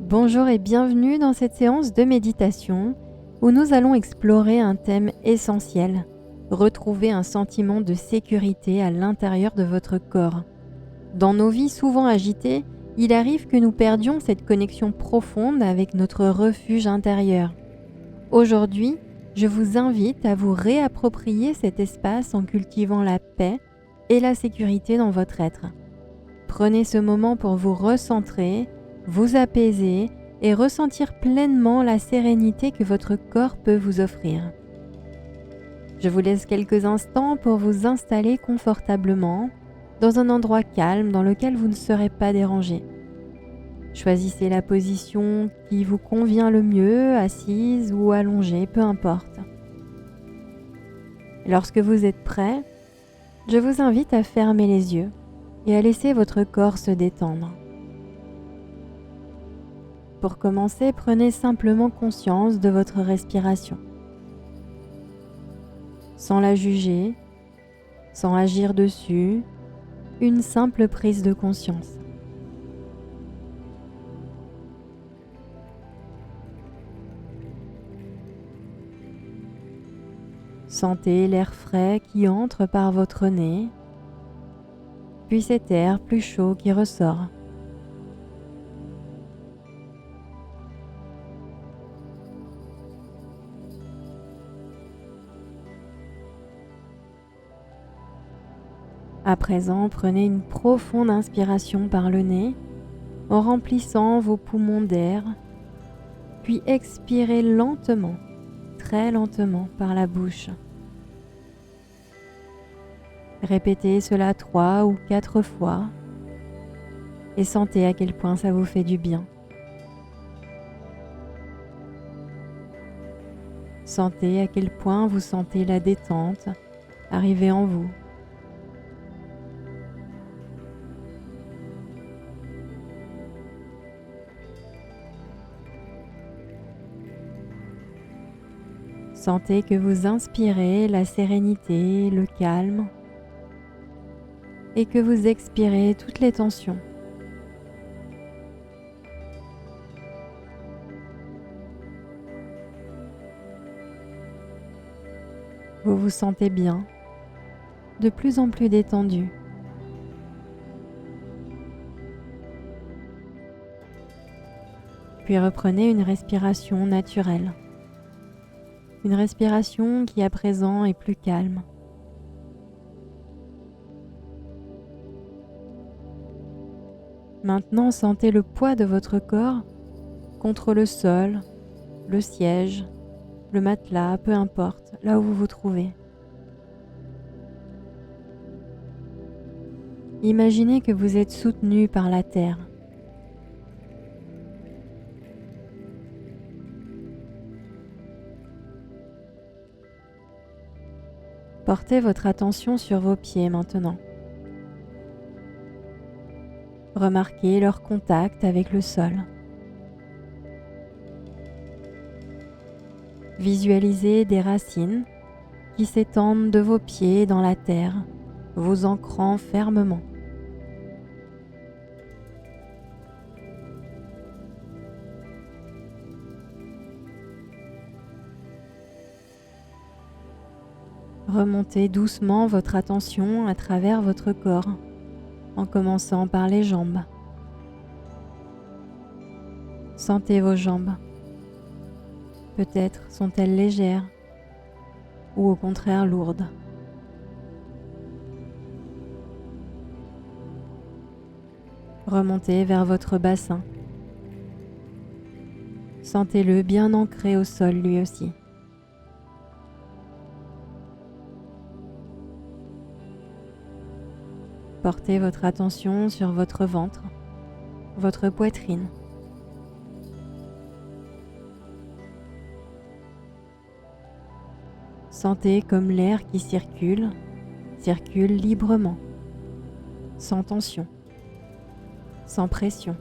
Bonjour et bienvenue dans cette séance de méditation où nous allons explorer un thème essentiel, retrouver un sentiment de sécurité à l'intérieur de votre corps. Dans nos vies souvent agitées, il arrive que nous perdions cette connexion profonde avec notre refuge intérieur. Aujourd'hui, je vous invite à vous réapproprier cet espace en cultivant la paix et la sécurité dans votre être. Prenez ce moment pour vous recentrer, vous apaiser et ressentir pleinement la sérénité que votre corps peut vous offrir. Je vous laisse quelques instants pour vous installer confortablement dans un endroit calme dans lequel vous ne serez pas dérangé. Choisissez la position qui vous convient le mieux, assise ou allongée, peu importe. Lorsque vous êtes prêt, je vous invite à fermer les yeux et à laisser votre corps se détendre. Pour commencer, prenez simplement conscience de votre respiration. Sans la juger, sans agir dessus, une simple prise de conscience. Sentez l'air frais qui entre par votre nez, puis cet air plus chaud qui ressort. À présent, prenez une profonde inspiration par le nez en remplissant vos poumons d'air, puis expirez lentement, très lentement par la bouche. Répétez cela 3 ou 4 fois et sentez à quel point ça vous fait du bien. Sentez à quel point vous sentez la détente arriver en vous. Sentez que vous inspirez la sérénité, le calme et que vous expirez toutes les tensions. Vous vous sentez bien, de plus en plus détendu. Puis reprenez une respiration naturelle. Une respiration qui à présent est plus calme. Maintenant, sentez le poids de votre corps contre le sol, le siège, le matelas, peu importe, là où vous vous trouvez. Imaginez que vous êtes soutenu par la terre. Portez votre attention sur vos pieds maintenant. Remarquez leur contact avec le sol. Visualisez des racines qui s'étendent de vos pieds dans la terre, vous ancrant fermement. Remontez doucement votre attention à travers votre corps, en commençant par les jambes. Sentez vos jambes. Peut-être sont-elles légères ou au contraire lourdes. Remontez vers votre bassin. Sentez-le bien ancré au sol lui aussi. Portez votre attention sur votre ventre, votre poitrine. Sentez comme l'air qui circule librement, sans tension, sans pression.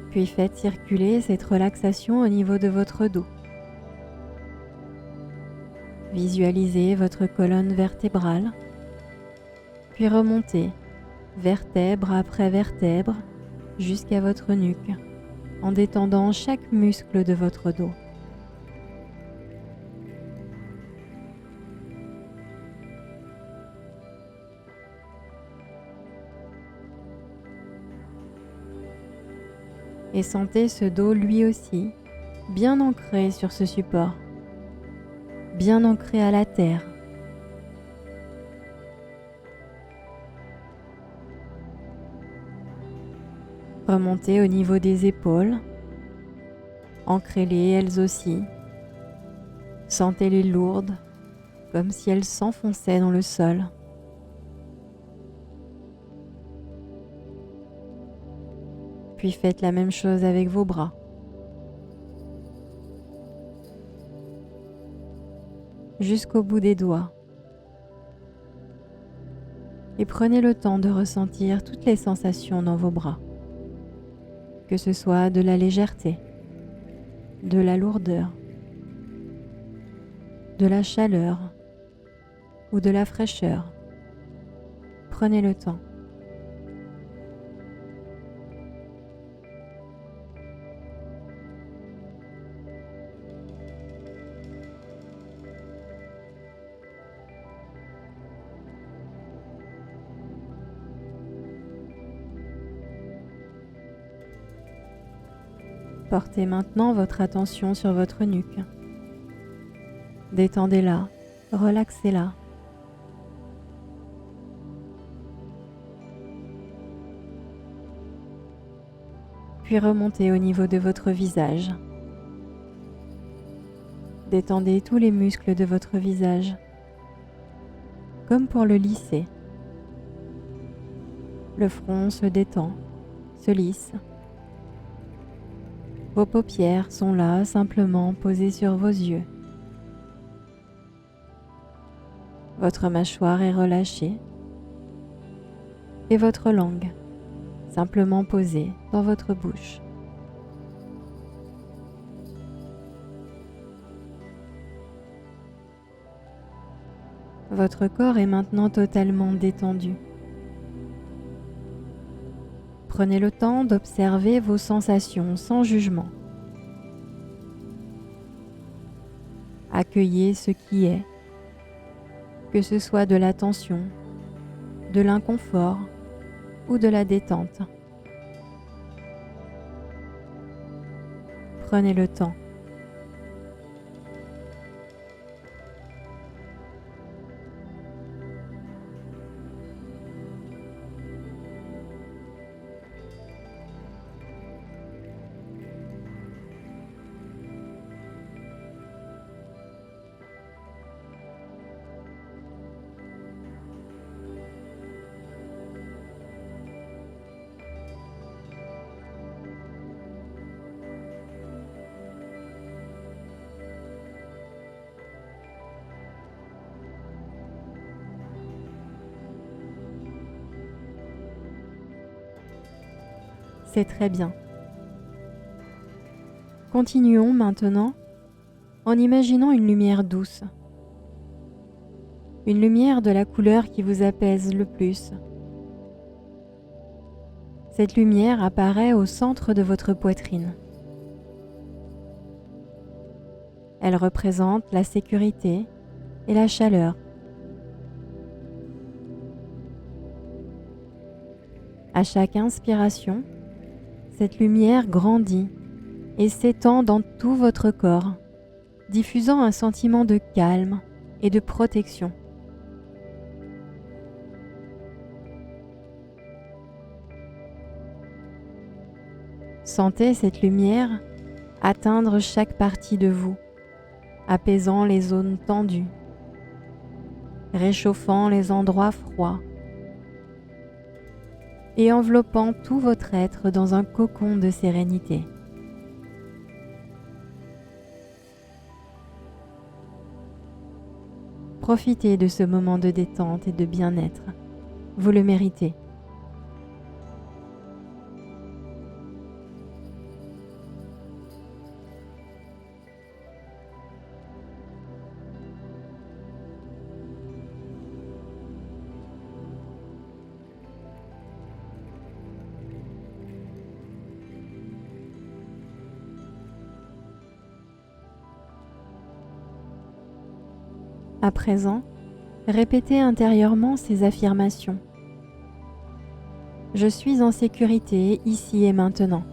Puis faites circuler cette relaxation au niveau de votre dos. Visualisez votre colonne vertébrale, puis remontez vertèbre après vertèbre jusqu'à votre nuque en détendant chaque muscle de votre dos. Et sentez ce dos lui aussi bien ancré sur ce support, bien ancré à la terre. Remontez au niveau des épaules, ancrez-les elles aussi. Sentez-les lourdes, comme si elles s'enfonçaient dans le sol. Puis faites la même chose avec vos bras. Jusqu'au bout des doigts. Et prenez le temps de ressentir toutes les sensations dans vos bras. Que ce soit de la légèreté, de la lourdeur, de la chaleur ou de la fraîcheur. Prenez le temps. Portez maintenant votre attention sur votre nuque. Détendez-la, relaxez-la. Puis remontez au niveau de votre visage. Détendez tous les muscles de votre visage, comme pour le lisser. Le front se détend, se lisse. Vos paupières sont là, simplement posées sur vos yeux. Votre mâchoire est relâchée et votre langue simplement posée dans votre bouche. Votre corps est maintenant totalement détendu. Prenez le temps d'observer vos sensations sans jugement. Accueillez ce qui est, que ce soit de la tension, de l'inconfort ou de la détente. Prenez le temps. C'est très bien. Continuons maintenant en imaginant une lumière douce. Une lumière de la couleur qui vous apaise le plus. Cette lumière apparaît au centre de votre poitrine. Elle représente la sécurité et la chaleur. À chaque inspiration, cette lumière grandit et s'étend dans tout votre corps, diffusant un sentiment de calme et de protection. Sentez cette lumière atteindre chaque partie de vous, apaisant les zones tendues, réchauffant les endroits froids et enveloppant tout votre être dans un cocon de sérénité. Profitez de ce moment de détente et de bien-être. Vous le méritez. À présent, répétez intérieurement ces affirmations. Je suis en sécurité ici et maintenant.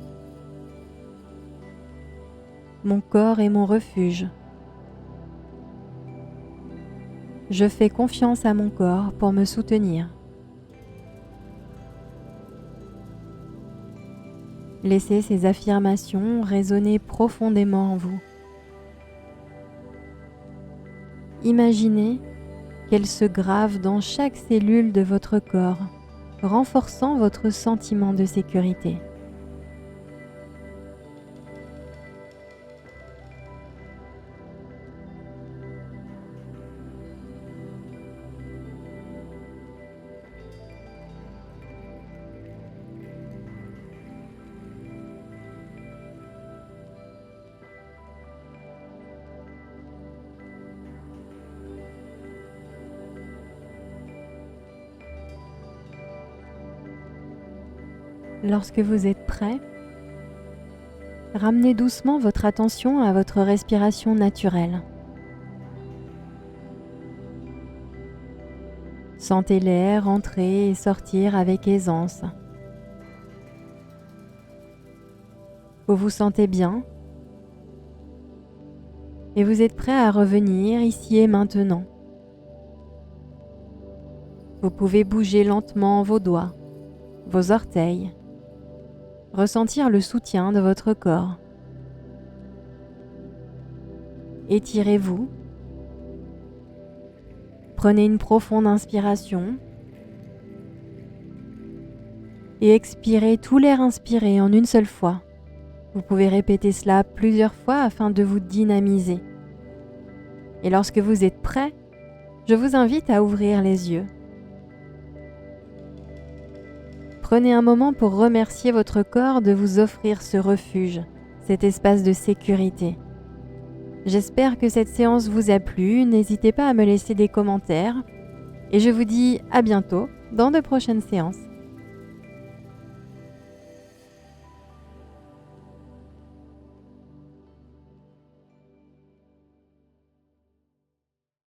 Mon corps est mon refuge. Je fais confiance à mon corps pour me soutenir. Laissez ces affirmations résonner profondément en vous. Imaginez qu'elles se gravent dans chaque cellule de votre corps, renforçant votre sentiment de sécurité. Lorsque vous êtes prêt, ramenez doucement votre attention à votre respiration naturelle. Sentez l'air entrer et sortir avec aisance. Vous vous sentez bien et vous êtes prêt à revenir ici et maintenant. Vous pouvez bouger lentement vos doigts, vos orteils, ressentir le soutien de votre corps. Étirez-vous. Prenez une profonde inspiration et expirez tout l'air inspiré en une seule fois. Vous pouvez répéter cela plusieurs fois afin de vous dynamiser. Et lorsque vous êtes prêt, je vous invite à ouvrir les yeux. Prenez un moment pour remercier votre corps de vous offrir ce refuge, cet espace de sécurité. J'espère que cette séance vous a plu, n'hésitez pas à me laisser des commentaires et je vous dis à bientôt dans de prochaines séances.